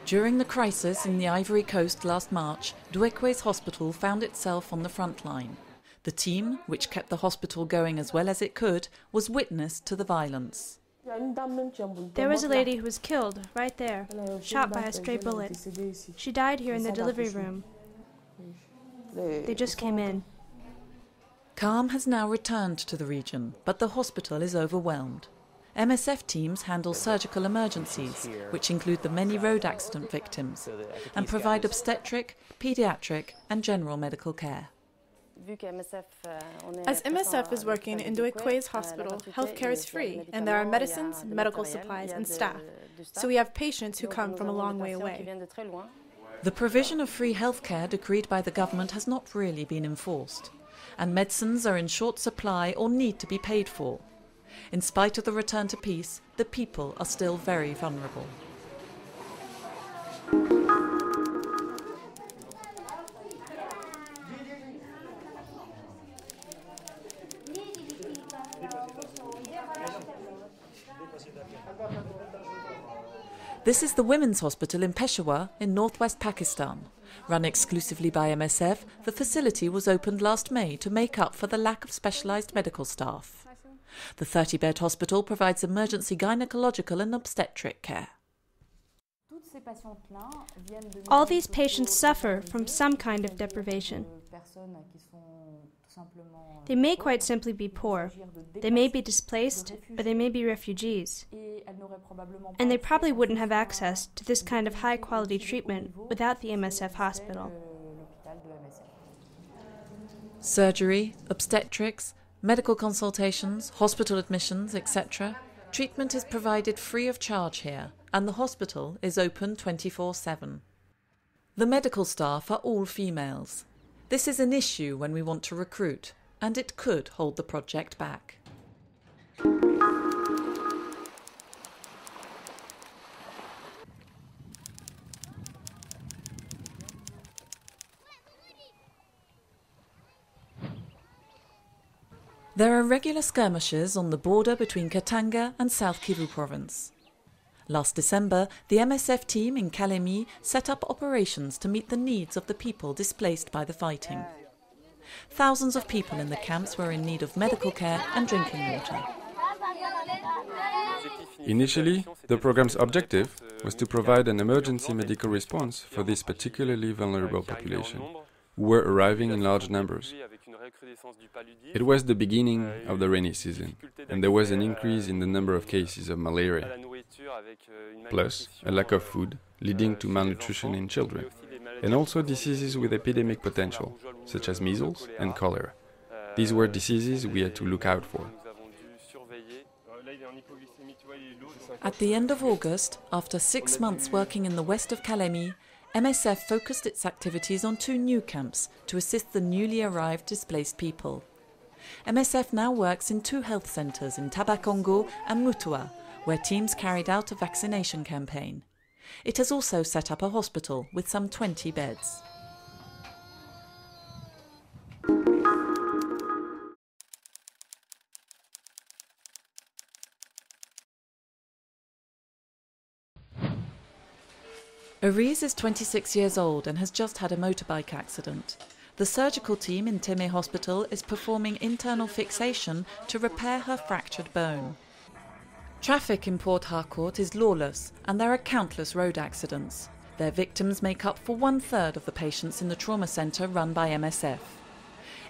During the crisis in the Ivory Coast last March, Duekoué's hospital found itself on the front line. The team, which kept the hospital going as well as it could, was witness to the violence. There was a lady who was killed, right there, shot by a stray bullet. She died here in the delivery room. They just came in. Calm has now returned to the region, but the hospital is overwhelmed. MSF teams handle surgical emergencies, which include the many road accident victims, and provide obstetric, paediatric and general medical care. As MSF is working in Duekoué's hospital, healthcare is free, and there are medicines, medical supplies, and staff, so we have patients who come from a long way away. The provision of free healthcare decreed by the government has not really been enforced, and medicines are in short supply or need to be paid for. In spite of the return to peace, the people are still very vulnerable. This is the Women's Hospital in Peshawar in northwest Pakistan. Run exclusively by MSF, the facility was opened last May to make up for the lack of specialised medical staff. The 30-bed hospital provides emergency gynecological and obstetric care. All these patients suffer from some kind of deprivation. They may quite simply be poor, they may be displaced, or they may be refugees. And they probably wouldn't have access to this kind of high-quality treatment without the MSF hospital. Surgery, obstetrics, medical consultations, hospital admissions, etc. Treatment is provided free of charge here, and the hospital is open 24/7. The medical staff are all females. This is an issue when we want to recruit, and it could hold the project back. There are regular skirmishes on the border between Katanga and South Kivu province. Last December, the MSF team in Kalemi set up operations to meet the needs of the people displaced by the fighting. Thousands of people in the camps were in need of medical care and drinking water. Initially, the program's objective was to provide an emergency medical response for this particularly vulnerable population, who were arriving in large numbers. It was the beginning of the rainy season, and there was an increase in the number of cases of malaria, plus a lack of food, leading to malnutrition in children, and also diseases with epidemic potential, such as measles and cholera. These were diseases we had to look out for. At the end of August, after 6 months working in the west of Kalemi, MSF focused its activities on 2 new camps to assist the newly arrived displaced people. MSF now works in 2 health centres in Tabakongo and Mutua, where teams carried out a vaccination campaign. It has also set up a hospital with some 20 beds. Arise is 26 years old and has just had a motorbike accident. The surgical team in Teme Hospital is performing internal fixation to repair her fractured bone. Traffic in Port Harcourt is lawless and there are countless road accidents. Their victims make up for 1/3 of the patients in the trauma centre run by MSF.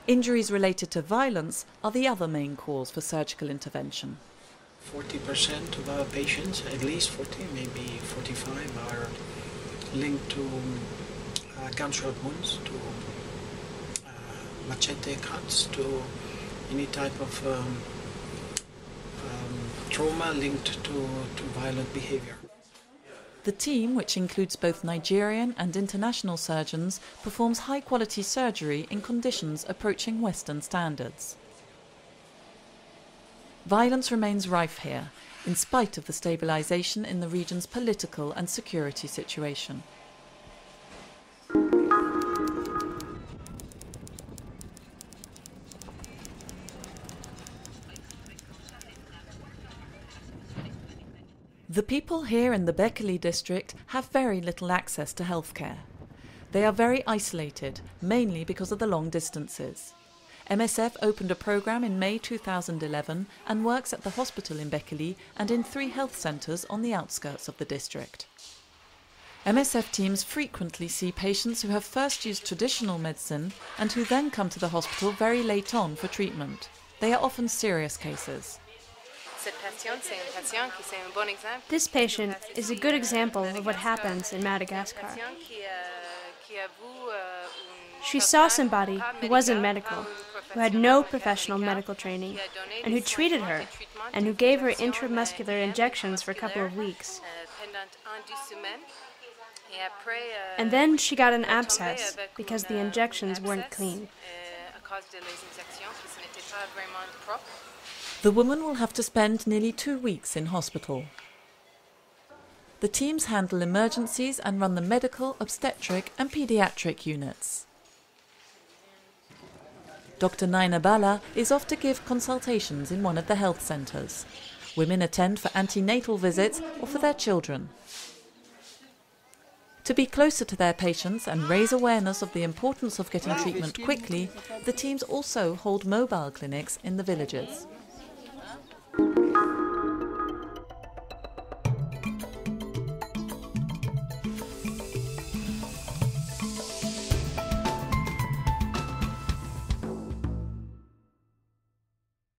Injuries related to violence are the other main cause for surgical intervention. 40% of our patients, at least 40, maybe 45, are linked to gunshot wounds, to machete cuts, to any type of trauma linked to violent behavior. The team, which includes both Nigerian and international surgeons, performs high-quality surgery in conditions approaching Western standards. Violence remains rife here, in spite of the stabilization in the region's political and security situation. The people here in the Bekele district have very little access to healthcare. They are very isolated, mainly because of the long distances. MSF opened a program in May 2011 and works at the hospital in Bekele and in 3 health centres on the outskirts of the district. MSF teams frequently see patients who have first used traditional medicine and who then come to the hospital very late on for treatment. They are often serious cases. This patient is a good example of what happens in Madagascar. She saw somebody who wasn't medical, who had no professional medical training, and who treated her, and who gave her intramuscular injections for a couple of weeks. And then she got an abscess because the injections weren't clean. The woman will have to spend nearly 2 weeks in hospital. The teams handle emergencies and run the medical, obstetric and paediatric units. Dr. Naina Bala is off to give consultations in one of the health centres. Women attend for antenatal visits or for their children. To be closer to their patients and raise awareness of the importance of getting treatment quickly, the teams also hold mobile clinics in the villages.